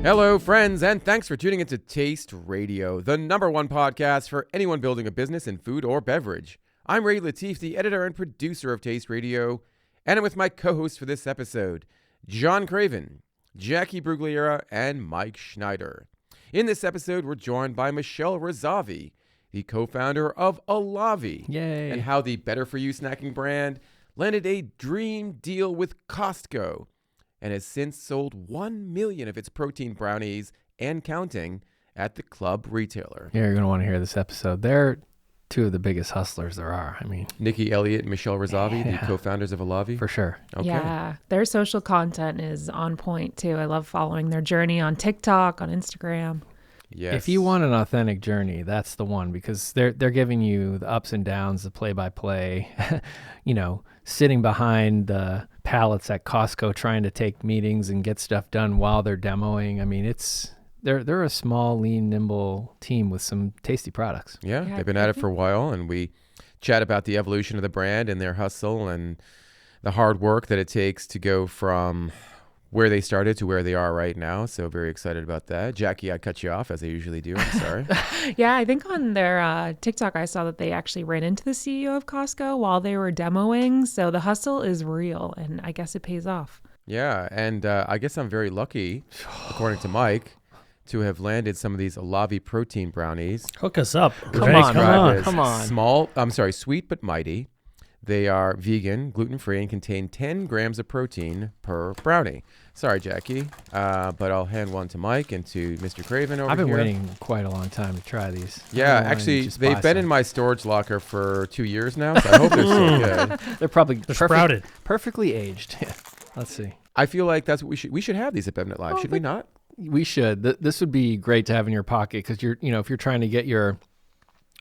Hello, friends, and thanks for tuning into Taste Radio, the #1 podcast for anyone building a business in food or beverage. I'm Ray Latif, the editor and producer of Taste Radio, and I'm with my co-hosts for this episode, John Craven, Jackie Brugliera, and Mike Schneider. In this episode, we're joined by Michelle Razavi, the co-founder of Elavi, Yay. and how the Better For You snacking brand landed a dream deal with Costco and has since sold 1 million of its protein brownies and counting at the club retailer. Yeah, you're going to want to hear this episode. They're two of the biggest hustlers there are. I mean, Nikki, Elliot, and Michelle Razavi, the co-founders of Elavi. For sure. Okay. Yeah, their social content is on point too. I love following their journey on TikTok, on Instagram. Yes. If you want an authentic journey, that's the one, because they're giving you the ups and downs, the play-by-play, sitting behind the pallets at Costco trying to take meetings and get stuff done while they're demoing. I mean, they're a small, lean, nimble team with some tasty products. Yeah, they've been at it for a while, and we chat about the evolution of the brand and their hustle and the hard work that it takes to go from where they started to where they are right now. So very excited about that. Jackie, I cut you off as I usually do. I'm sorry. Yeah, I think on their TikTok, I saw that they actually ran into the CEO of Costco while they were demoing. So the hustle is real, and I guess it pays off. Yeah, and I guess I'm very lucky, according to Mike, to have landed some of these Elavi protein brownies. Hook us up. Come on. Sweet but mighty. They are vegan, gluten-free, and contain 10 grams of protein per brownie. Sorry, Jackie, but I'll hand one to Mike and to Mr. Craven over here. I've been waiting quite a long time to try these. Yeah, actually, they've been in my storage locker for 2 years now, so I hope they're still good. They're probably sprouted. Perfectly aged. Let's see. I feel like that's what we should have these at BevNET Live, should we not? We should. This would be great to have in your pocket, because if you're trying to get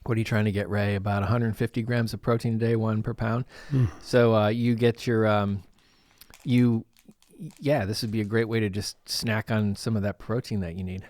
what are you trying to get, Ray? About 150 grams of protein a day, 1 per pound. So you get your, this would be a great way to just snack on some of that protein that you need.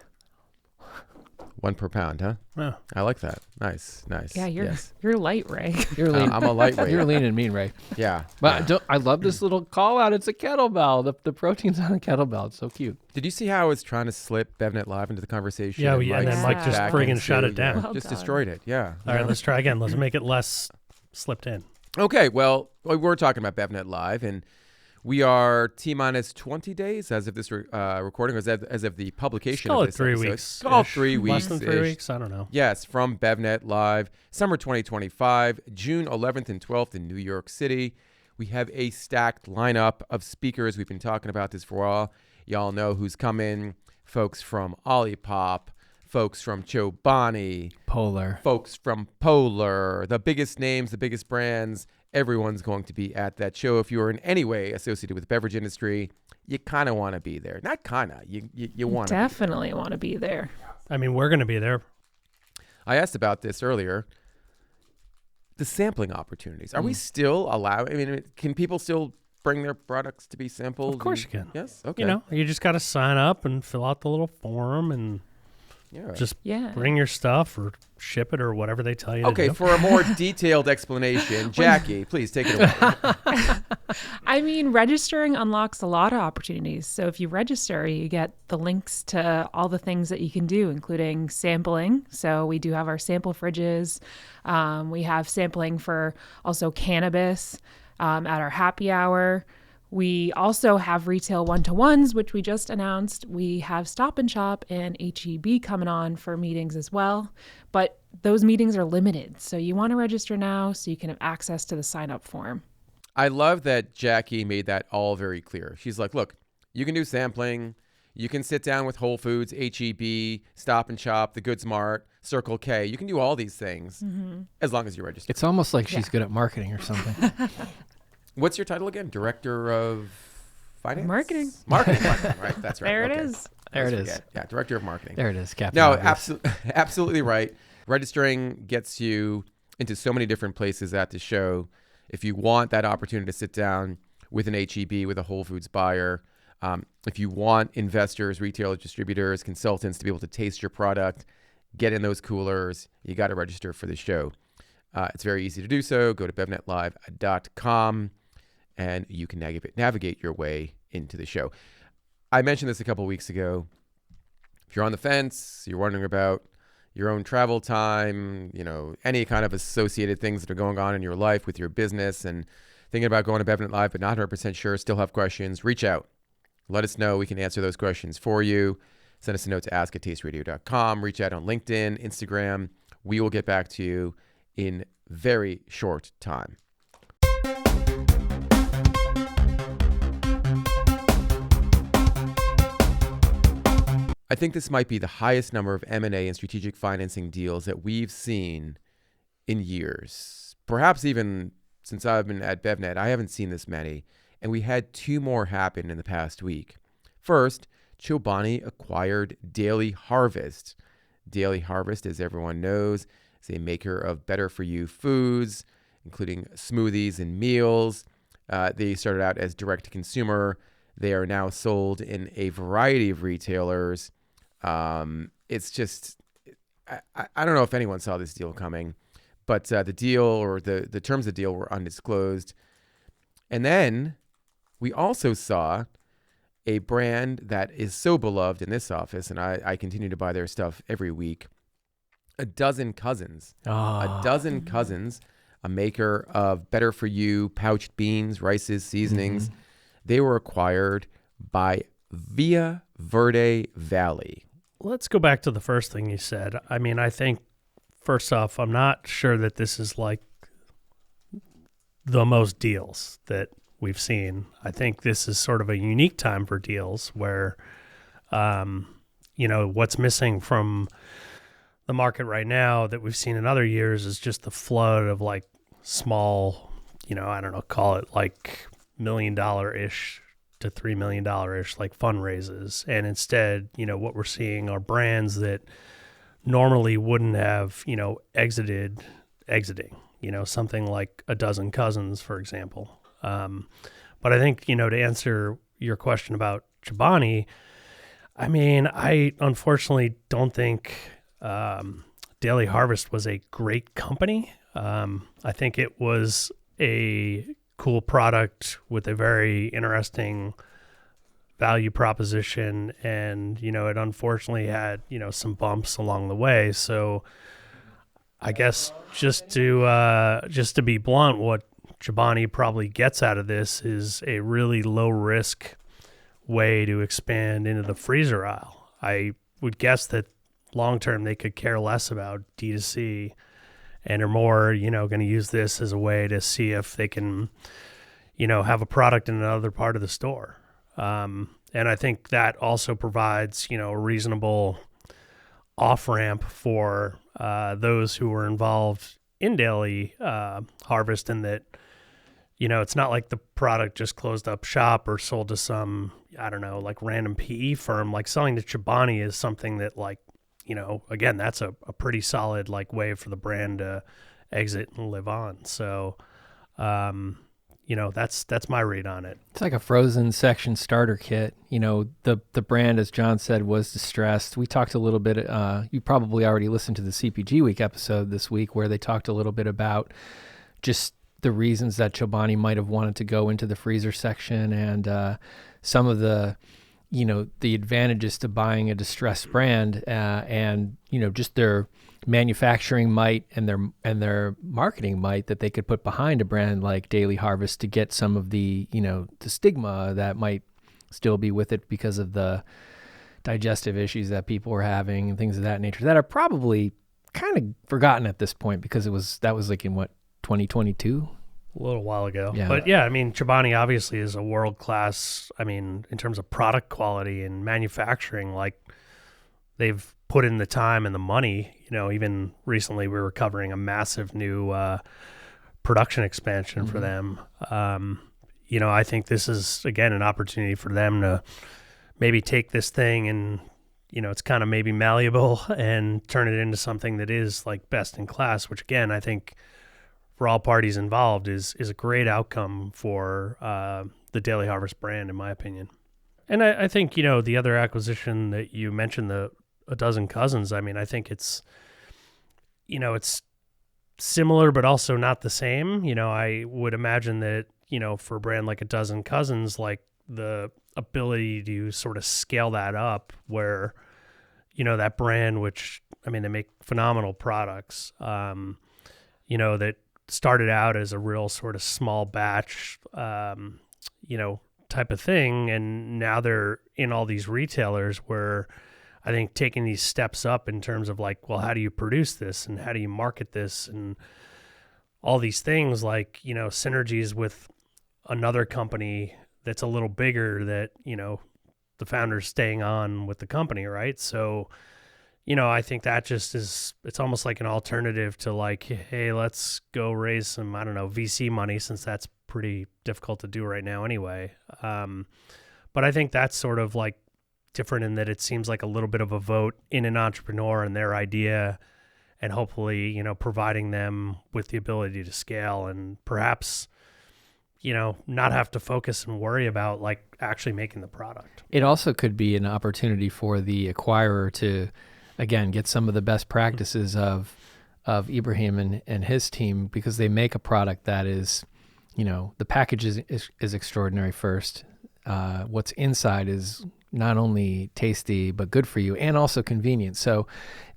1 per pound, huh? Yeah. I like that. Nice. Yeah, you're light, Ray. You're lean. I'm a lightweight. You're lean and mean, Ray. Yeah. But I love this little call out. It's a kettlebell. The protein's on a kettlebell. It's so cute. Did you see how I was trying to slip BevNET Live into the conversation? Yeah, and then Mike just friggin' shut it down. Well just done. destroyed it. Yeah. All right, let's try again. Let's make it less slipped in. Okay, well, we're talking about BevNET Live, and we are T-minus 20 days as of this recording, or as of the publication Call of it this 3 episode. weeks. Call it 3 weeks. Less than 3 weeks? I don't know. Yes, from BevNET Live, summer 2025, June 11th and 12th in New York City. We have a stacked lineup of speakers. We've been talking about this for a while. Y'all know who's coming. Folks from Olipop, folks from Chobani, Polar. folks from Polar, the biggest names, the biggest brands. Everyone's going to be at that show. If you are in any way associated with the beverage industry, you kind of want to be there. Not kind of. You want to. Definitely want to be there. I mean, we're going to be there. I asked about this earlier. The sampling opportunities. Are we still allowed? I mean, can people still bring their products to be sampled? Of course you can. Yes? Okay. You just got to sign up and fill out the little form and just bring your stuff or ship it or whatever they tell you to do. Okay, for a more detailed explanation, Jackie, please take it away. I mean, registering unlocks a lot of opportunities. So if you register, you get the links to all the things that you can do, including sampling. So we do have our sample fridges. We have sampling for also cannabis at our happy hour. We also have retail one-to-ones, which we just announced. We have Stop and Shop and HEB coming on for meetings as well. But those meetings are limited. So you want to register now so you can have access to the sign-up form. I love that Jackie made that all very clear. She's like, look, you can do sampling. You can sit down with Whole Foods, HEB, Stop and Shop, The Good Smart, Circle K. You can do all these things as long as you register. It's almost like she's good at marketing or something. What's your title again? Director of Finance? Marketing. Marketing, right? That's right. There it Okay. is. There it is. Forget. Yeah, Director of Marketing. There it is, Captain. No, Obvious. absolutely right. Registering gets you into so many different places at the show. If you want that opportunity to sit down with an HEB, with a Whole Foods buyer, if you want investors, retailers, distributors, consultants to be able to taste your product, get in those coolers, you got to register for the show. It's very easy to do so. Go to BevNET.com and you can navigate your way into the show. I mentioned this a couple of weeks ago. If you're on the fence, you're wondering about your own travel time, any kind of associated things that are going on in your life with your business and thinking about going to BevNET Live but not 100% sure, still have questions, reach out. Let us know. We can answer those questions for you. Send us a note to ask@tasteradio.com. Reach out on LinkedIn, Instagram. We will get back to you in very short time. I think this might be the highest number of M&A and strategic financing deals that we've seen in years. Perhaps even since I've been at BevNET, I haven't seen this many. And we had 2 more happen in the past week. First, Chobani acquired Daily Harvest. Daily Harvest, as everyone knows, is a maker of better-for-you foods, including smoothies and meals. They started out as direct-to-consumer. They are now sold in a variety of retailers. It's just, I don't know if anyone saw this deal coming, but the deal or the terms of the deal were undisclosed. And then we also saw a brand that is so beloved in this office, and I continue to buy their stuff every week, A Dozen Cousins. A Dozen Cousins, a maker of better-for-you pouched beans, rices, seasonings. Mm-hmm. They were acquired by Verde Valle. Let's go back to the first thing you said. I mean, I think, first off, I'm not sure that this is like the most deals that we've seen. I think this is sort of a unique time for deals where, what's missing from the market right now that we've seen in other years is just the flood of like small, call it like $1 million-ish to $3 million-ish like fundraisers. And instead, what we're seeing are brands that normally wouldn't have, exiting, something like A Dozen Cousins, for example. But I think, to answer your question about Chobani, I mean, I unfortunately don't think Daily Harvest was a great company. I think it was a cool product with a very interesting value proposition, and it unfortunately had some bumps along the way. So I guess just to be blunt, what Chobani probably gets out of this is a really low risk way to expand into the freezer aisle. I would guess that long term they could care less about D2C and are more going to use this as a way to see if they can have a product in another part of the store. And I think that also provides, a reasonable off-ramp for those who were involved in Daily Harvest, and that, it's not like the product just closed up shop or sold to some, like random PE firm. Like selling to Chobani is something that again, that's a pretty solid like way for the brand to exit and live on. So, that's my read on it. It's like a frozen section starter kit. The brand, as John said, was distressed. We talked a little bit, you probably already listened to the CPG Week episode this week where they talked a little bit about just the reasons that Chobani might have wanted to go into the freezer section and some of the, the advantages to buying a distressed brand and, just their manufacturing might and their marketing might that they could put behind a brand like Daily Harvest to get some of the, the stigma that might still be with it because of the digestive issues that people were having and things of that nature that are probably kind of forgotten at this point because that was like in 2022? A little while ago. Yeah. But yeah, I mean, Chobani obviously is a world-class, in terms of product quality and manufacturing, like they've put in the time and the money. Even recently we were covering a massive new production expansion for them. I think this is, again, an opportunity for them to maybe take this thing and, it's kind of maybe malleable and turn it into something that is like best in class, which again, I think for all parties involved is a great outcome for the Daily Harvest brand, in my opinion. And I think, the other acquisition that you mentioned, A Dozen Cousins, I think it's, it's similar, but also not the same. I would imagine that, for a brand like A Dozen Cousins, like the ability to sort of scale that up where, that brand, which, I mean, they make phenomenal products, that started out as a real sort of small batch, type of thing. And now they're in all these retailers where I think taking these steps up in terms of like, well, how do you produce this and how do you market this and all these things, like, synergies with another company that's a little bigger that, the founder's staying on with the company, right? So, I think that just it's almost like an alternative to like, hey, let's go raise some, I don't know, VC money, since that's pretty difficult to do right now anyway. But I think that's sort of like different in that it seems like a little bit of a vote in an entrepreneur and their idea, and hopefully, providing them with the ability to scale and perhaps, not have to focus and worry about like actually making the product. It also could be an opportunity for the acquirer to, again, get some of the best practices of Ibrahim and his team, because they make a product that is, the package is extraordinary first. What's inside is not only tasty, but good for you and also convenient. So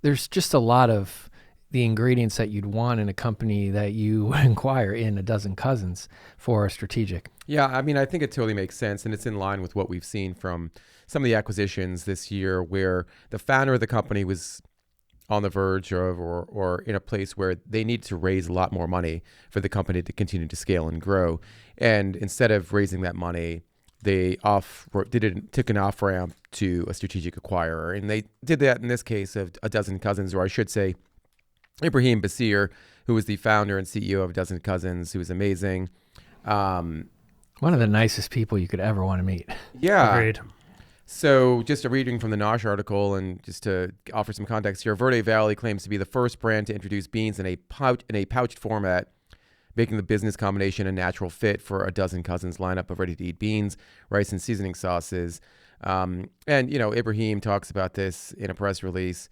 there's just a lot of the ingredients that you'd want in a company that you would inquire in a dozen cousins for a strategic. Yeah, I mean, I think it totally makes sense, and it's in line with what we've seen from some of the acquisitions this year, where the founder of the company was on the verge of or in a place where they needed to raise a lot more money for the company to continue to scale and grow. And instead of raising that money, they took an off ramp to a strategic acquirer, and they did that in this case of a dozen cousins, or I should say, Ibrahim Basir, who was the founder and CEO of A Dozen Cousins, who was amazing. One of the nicest people you could ever want to meet. Yeah. Agreed. So just a reading from the Nosh article, and just to offer some context here, Verde Valle claims to be the first brand to introduce beans in a pouched format, making the business combination a natural fit for A Dozen Cousins lineup of ready-to-eat beans, rice, and seasoning sauces. And, Ibrahim talks about this in a press release,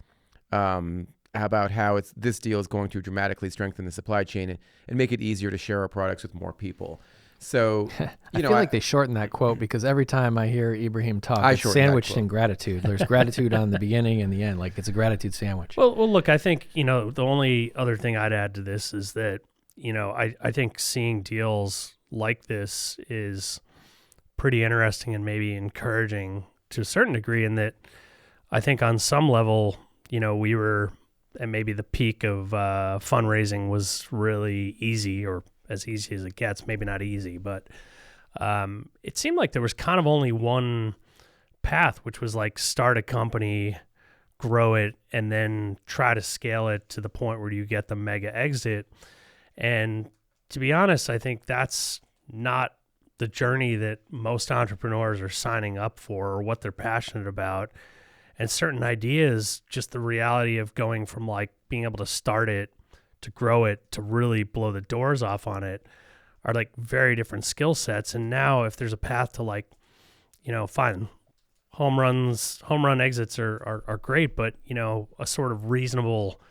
about how this deal is going to dramatically strengthen the supply chain and make it easier to share our products with more people. So, I feel like they shortened that quote, because every time I hear Ibrahim talk, it's sandwiched in gratitude. There's gratitude on the beginning and the end, like it's a gratitude sandwich. Well, look, I think, the only other thing I'd add to this is that, I think seeing deals like this is pretty interesting and maybe encouraging to a certain degree, in that I think on some level, we were, and maybe the peak of fundraising was really easy, or as easy as it gets, maybe not easy, but it seemed like there was kind of only one path, which was like start a company, grow it, and then try to scale it to the point where you get the mega exit. And to be honest, I think that's not the journey that most entrepreneurs are signing up for or what they're passionate about. And certain ideas, just the reality of going from like being able to start it to grow it to really blow the doors off on it, are like very different skill sets. And now if there's a path to like, fine, home run exits are great, but a sort of reasonable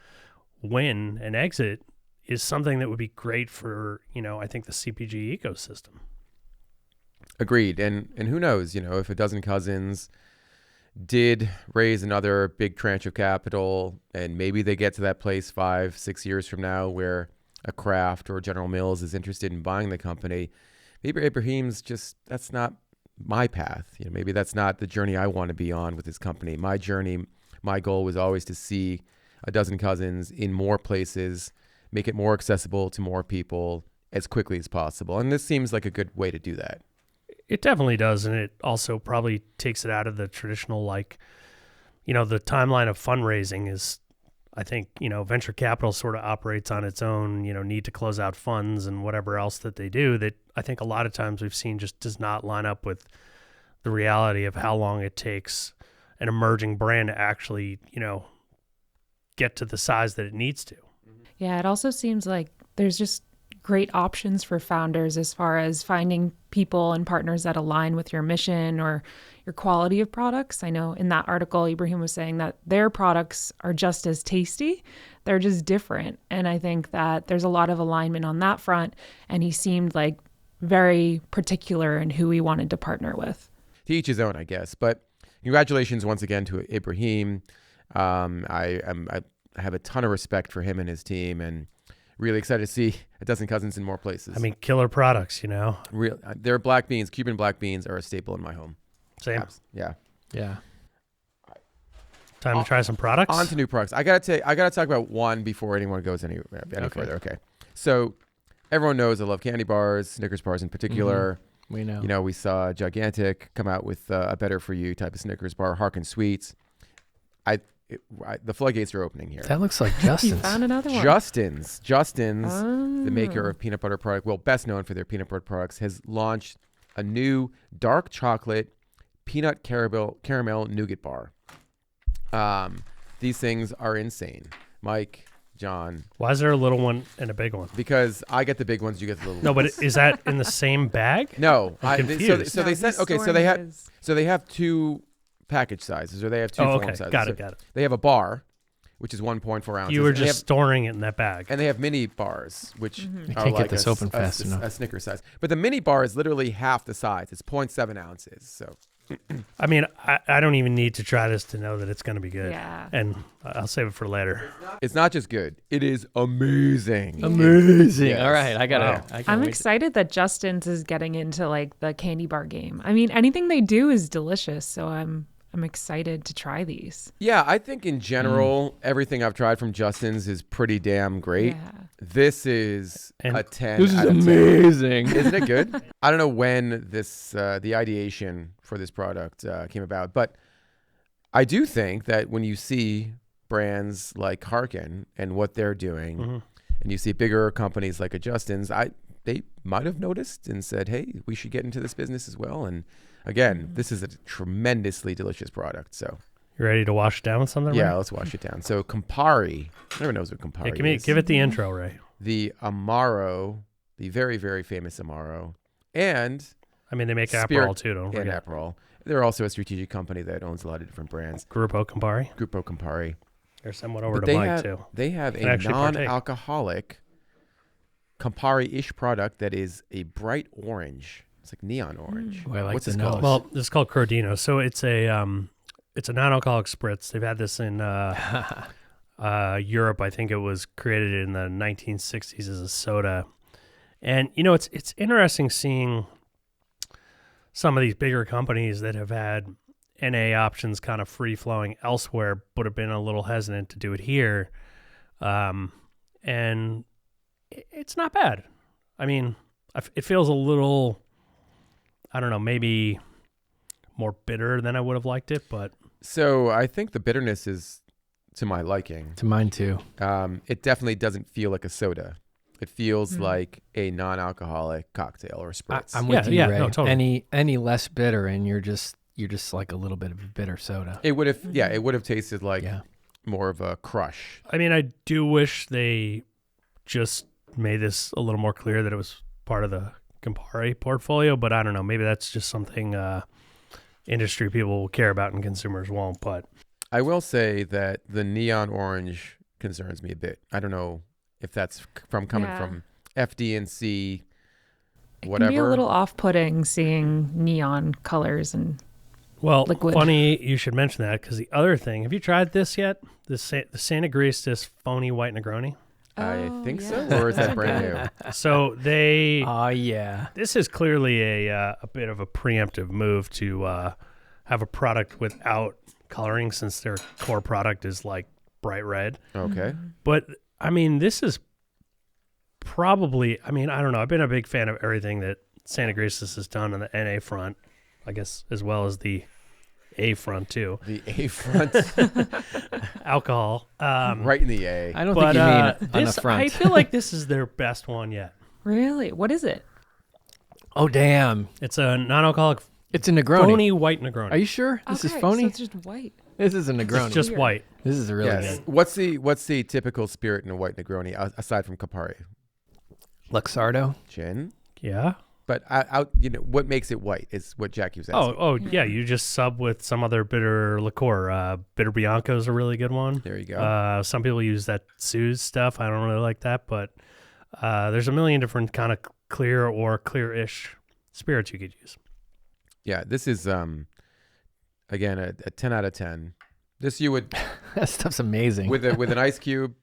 win and exit is something that would be great for, I think the CPG ecosystem. Agreed. And who knows, if A Dozen Cousins did raise another big tranche of capital, and maybe they get to that place 5-6 years from now where a Kraft or General Mills is interested in buying the company, maybe Ibrahim's that's not my path. Maybe that's not the journey I want to be on with this company. My journey, my goal was always to see A Dozen Cousins in more places, make it more accessible to more people as quickly as possible. And this seems like a good way to do that. It definitely does, and it also probably takes it out of the traditional, like, the timeline of fundraising is, I think, venture capital sort of operates on its own, need to close out funds and whatever else that they do, that I think a lot of times we've seen just does not line up with the reality of how long it takes an emerging brand to actually, get to the size that it needs to. Yeah, it also seems like there's just great options for founders as far as finding people and partners that align with your mission or your quality of products. I know in that article, Ibrahim was saying that their products are just as tasty. They're just different. And I think that there's a lot of alignment on that front. And he seemed like very particular in who he wanted to partner with. To each his own, I guess. But congratulations once again to Ibrahim. I have a ton of respect for him and his team, and really excited to see a dozen cousins in more places. I mean, killer products, Their black beans, Cuban black beans, are a staple in my home. Same. Yeah. Yeah. Time to try some products. On to new products. I gotta talk about one before anyone goes any further. Okay. So everyone knows I love candy bars, Snickers bars in particular. We know. You know, we saw Gigantic come out with a better for you type of Snickers bar, Harkin Sweets. The floodgates are opening here. That looks like You Justin's. found another one. Justin's, the maker of peanut butter product, well, best known for their peanut butter products, has launched a new dark chocolate peanut caramel nougat bar. These things are insane. Mike, John. Why is there a little one and a big one? Because I get the big ones, you get the little No, ones. but is that in the same bag? No. I'm confused. So they sent, okay, so they have two package sizes, or they have two form sizes. Got So it. they have a bar, which is 1.4 ounces. You were and they just storing it in that bag. and they have mini bars, which I are can't like get this open fast enough. a Snickers size. But the mini bar is literally half the size. It's 0.7 ounces. So I mean, I don't even need to try this to know that it's going to be good. Yeah. And I'll save it for later. it's not just good; it is amazing. Amazing. Yes. All right. I got Wow. it. I'm excited that Justin's is getting into like the candy bar game. I mean, anything they do is delicious, so I'm excited to try these. Yeah, I think in general, everything I've tried from Justin's is pretty damn great. Yeah. This is a 10 This is out of 10. amazing. Isn't it good? I don't know when this the ideation for this product came about, but I do think that when you see brands like Harkin and what they're doing, and you see bigger companies like a Justin's, they might have noticed and said, "Hey, we should get into this business as well." And again, this is a tremendously delicious product. So You ready to wash it down with something? yeah, Ray? let's wash it down. So Campari, everyone knows what Campari is. Give it the intro, Ray. The Amaro, the very, very famous Amaro, and I mean, they make Spirit Aperol too, don't and forget. Aperol. They're also a strategic company that owns a lot of different brands. Gruppo Campari. Gruppo Campari. There's someone over But to they Mike have, too. they have Can a actually partake. non-alcoholic Campari-ish product that is a bright orange. It's like neon orange. Oh, I like What's the this nose. called? Well, this is called Crodino. So it's a non-alcoholic spritz. They've had this in Europe. I think it was created in the 1960s as a soda. And it's interesting seeing some of these bigger companies that have had NA options kind of free flowing elsewhere, but have been a little hesitant to do it here. And it's not bad. I mean, it feels a little, I don't know, maybe more bitter than I would have liked it, but So I think the bitterness is to my liking. To mine too. It definitely doesn't feel like a soda. It feels like a non-alcoholic cocktail or spritz. I'm with you, yeah, Ray. no, totally. Any less bitter, and you're just like a little bit of a bitter soda. It would have tasted like Yeah. more of a crush. I mean, I do wish they just made this a little more clear that it was part of the Campari portfolio, but I don't know. Maybe that's just something industry people will care about and consumers won't. But I will say that the neon orange concerns me a bit. I don't know if that's coming Yeah. from FD&C, It whatever. can be a little off-putting seeing neon colors and well, liquid. funny you should mention that because the other thing, have you tried this yet? The San Agrestis Phony White Negroni. I Oh, think so, yeah. or is that brand new? So they. Oh yeah. This is clearly a bit of a preemptive move to have a product without coloring, since their core product is like bright red. Okay. But I mean, this is probably. I mean, I don't know. I've been a big fan of everything that Santa Agrestis has done on the NA front, I guess, as well as the A front too. The A front, Alcohol, right in the A. I don't but think you mean on this, the front. I feel like this is their best one yet. Really? What is it? Oh damn! It's a non-alcoholic It's a Negroni. Phony White Negroni. Are you sure this is Okay, phony? So it's just white. This is a Negroni. It's just Weird. white. This is really Yes. good. What's the typical spirit in a white Negroni aside from Campari? Luxardo. Gin. Yeah. But what makes it white is what Jackie was asking. Oh, yeah. You just sub with some other bitter liqueur. Bitter Bianco is a really good one. There you go. Some people use that Suze stuff. I don't really like that, but there's a million different kind of clear or clear-ish spirits you could use. Yeah, this is again a 10 out of 10. This you would That stuff's amazing. with an ice cube,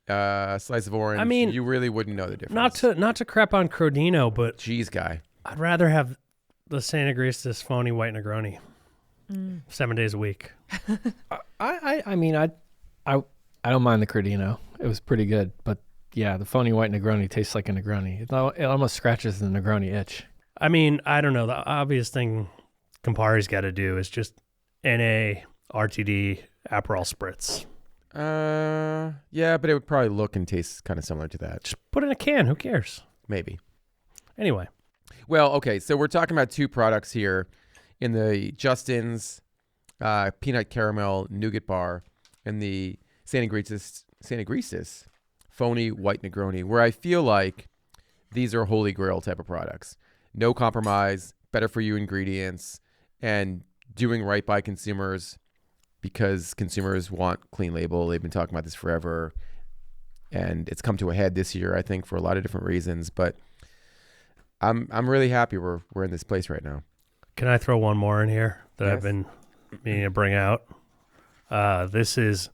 slice of orange. I mean, you really wouldn't know the difference. Not to crap on Crodino, but Cheese guy. I'd rather have the San Agrestis Phony White Negroni 7 days a week. I mean, I don't mind the Crodino. It was pretty good, but yeah, the Phony White Negroni tastes like a Negroni. It almost scratches the Negroni itch. I mean, I don't know. The obvious thing Campari's got to do is just NA, RTD, Aperol Spritz. Yeah, but it would probably look and taste kind of similar to that. Just put it in a can. Who cares? Maybe. Anyway. Well, okay, so we're talking about two products here in the Justin's peanut caramel nougat bar and the San Agrestis Phony White Negroni, where I feel like these are holy grail type of products. No compromise, better for you ingredients, and doing right by consumers because consumers want clean label. They've been talking about this forever, and it's come to a head this year, I think, for a lot of different reasons. But I'm really happy we're in this place right now. Can I throw one more in here that Yes. I've been meaning to bring out? This is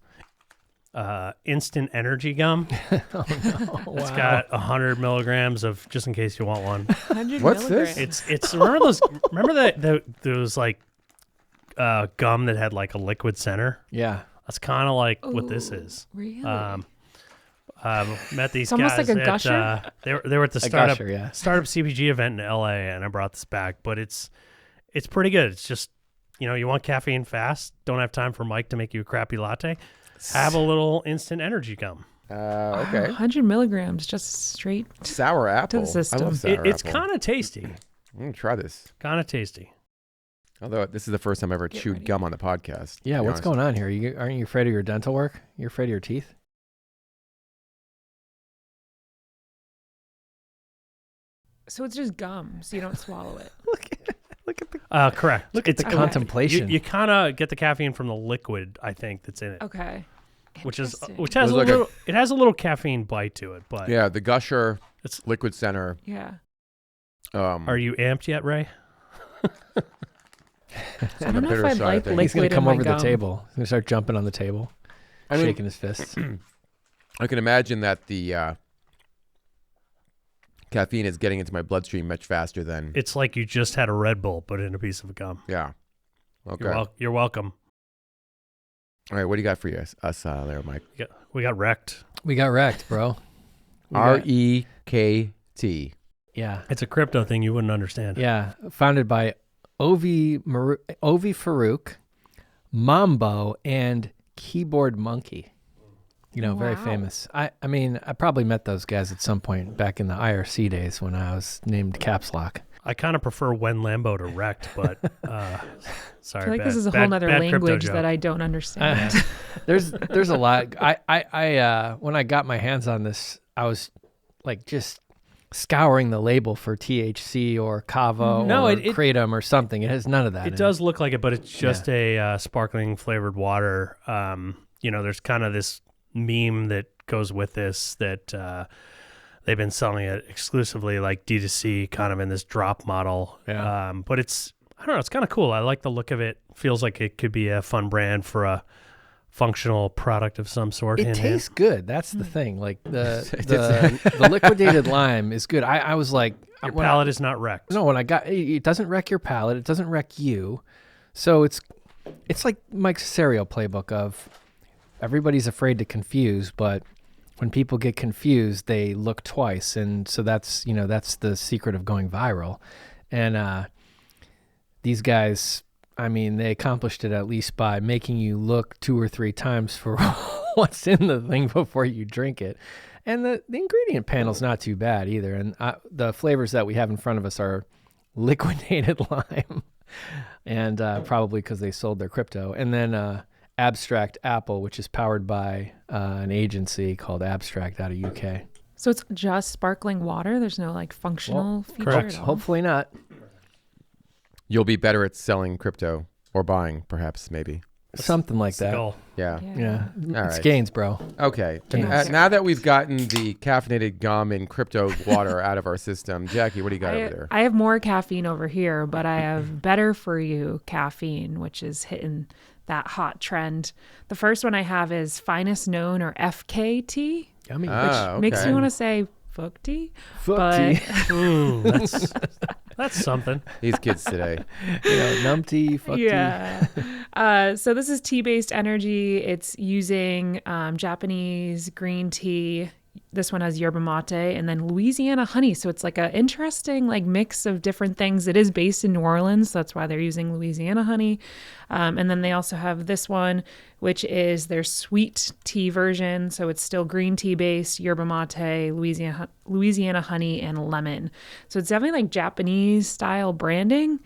instant energy gum. Oh no! It's got 100 milligrams of, just in case you want one. 100 What's this? milligrams. It's remember those like gum that had like a liquid center? Yeah. That's kind of like what this Ooh, is. Really? Met these It's almost guys like a at, gusher? they were at the A startup gusher, yeah. CPG event in LA, and I brought this back, but it's pretty good. It's just, you want caffeine fast, don't have time for Mike to make you a crappy latte, have a little instant energy gum. Okay. 100 milligrams, just straight. Sour apple. the system. I love sour It's apple. kind of tasty. I'm going to try this. Kind of tasty. Although this is the first time I ever Get chewed ready. gum on the podcast. to Yeah, be what's honest. going on here? Aren't you afraid of your dental work? You're afraid of your teeth? So it's just gum, so you don't swallow it. Look at the Correct. look at the Okay. contemplation. You kind of get the caffeine from the liquid, I think, that's in it, Okay. which has There's a like little. It has a little caffeine bite to it, but Yeah, the gusher, It's- liquid center. Yeah. Are you amped yet, Ray? I on don't the know if bitter I'd side, I like think. He's gonna liquid in come my over the gum. table. He's gonna start jumping on the table, I mean, shaking his fists. I can imagine that the caffeine is getting into my bloodstream much faster than. It's like you just had a Red Bull, but in a piece of gum. Yeah. Okay. You're welcome. All right. What do you got for us there, Mike? We got wrecked. We got wrecked, bro. We got- REKT. Yeah. It's a crypto thing you wouldn't understand. Yeah, founded by Ovi Farouk, Mambo, and Keyboard Monkey. Very Wow. famous. I mean, I probably met those guys at some point back in the IRC days when I was named Caps Lock. I kind of prefer when Lambo to wrecked, but sorry. I feel like bad- this is a bad- whole nother bad crypto language joke. that I don't understand. There's a lot. I when I got my hands on this, I was like just scouring the label for THC or Kava No, or it- Kratom or something. It has none of that. It in does look like it, but it's just a sparkling flavored water. There's kind of this meme that goes with this that they've been selling it exclusively like D2C, kind of in this drop model. Yeah. But it's, I don't know, it's kind of cool. I like the look of it. Feels like it could be a fun brand for a functional product of some sort. It Hint, hint. tastes good. That's the thing. Like the liquidated lime is good. I was like, Your when palate is not wrecked. No, when I got it doesn't wreck your palate. It doesn't wreck you. So it's like Mike's cereal playbook of everybody's afraid to confuse, but when people get confused, they look twice, and so that's the secret of going viral. And these guys, I mean, they accomplished it at least by making you look 2 or 3 times for what's in the thing before you drink it. And the ingredient panel's not too bad either. And the flavors that we have in front of us are liquidated lime, and probably because they sold their crypto. And then Abstract Apple, which is powered by an agency called Abstract out of UK. So it's just sparkling water. There's no like functional feature Correct. at all. Hopefully not. You'll be better at selling crypto or buying, perhaps, maybe. Something like It's the that. goal. Yeah. Yeah. All It's right. gains, bro. Okay. Yes. Now that we've gotten the caffeinated gum and crypto water out of our system, Jackie, what do you got over there? I have more caffeine over here, but I have better for you caffeine, which is hitting that hot trend. The first one I have is Finest Known, or FK tea, Yummy. which makes me want to say fuck tea. Fuck tea. That's something. These kids today. Numpty, fuck tea. So this is tea-based energy. It's using Japanese green tea. This one has yerba mate and then Louisiana honey. So it's like an interesting mix of different things. It is based in New Orleans. So that's why they're using Louisiana honey. And then they also have this one, which is their sweet tea version. So it's still green tea based, yerba mate, Louisiana honey, and lemon. So it's definitely Japanese style branding.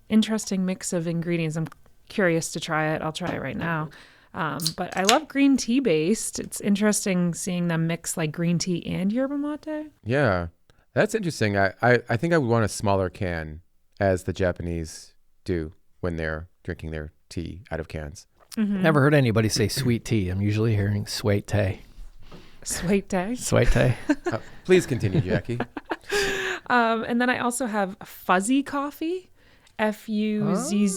Interesting mix of ingredients. I'm curious to try it. I'll try it right now. But I love green tea based. It's interesting seeing them mix green tea and yerba mate. Yeah, that's interesting. I think I would want a smaller can, as the Japanese do when they're drinking their tea out of cans. Mm-hmm. Never heard anybody say sweet tea. I'm usually hearing sweet tea. Sweet tea. Sweet tea. Please continue, Jackie. And then I also have fuzzy coffee. Fuzzee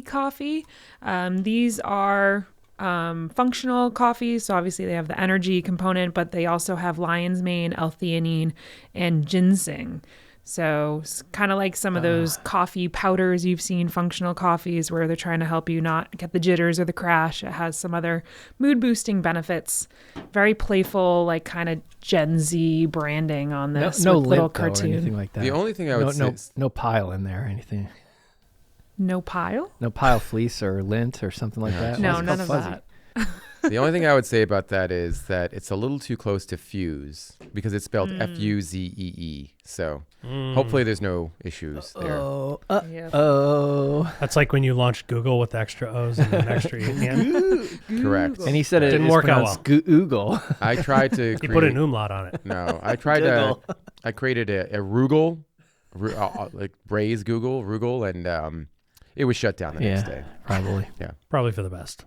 coffee. These are functional coffees. So obviously they have the energy component, but they also have lion's mane, L-theanine, and ginseng. So it's kind of like some of those coffee powders you've seen, functional coffees, where they're trying to help you not get the jitters or the crash. It has some other mood boosting benefits. Very playful, kind of Gen Z branding on this. No with little lint, cartoon. or anything like that. The only thing I would say no pile in there or anything. No pile? No pile fleece or lint or something like that. No, It's none called of fuzzy. that. the only thing I would say about that is that it's a little too close to fuse, because it's spelled F-U-Z-E-E. So hopefully there's no issues there. That's like when you launched Google with extra O's and an extra E at the end. Correct. And he said it Didn't is work out pronounced Google. I tried to You put an umlaut on it. No, I tried to. I created a Rugel, braised Rugel, and it was shut down the next day. Probably. Yeah. Probably for the best.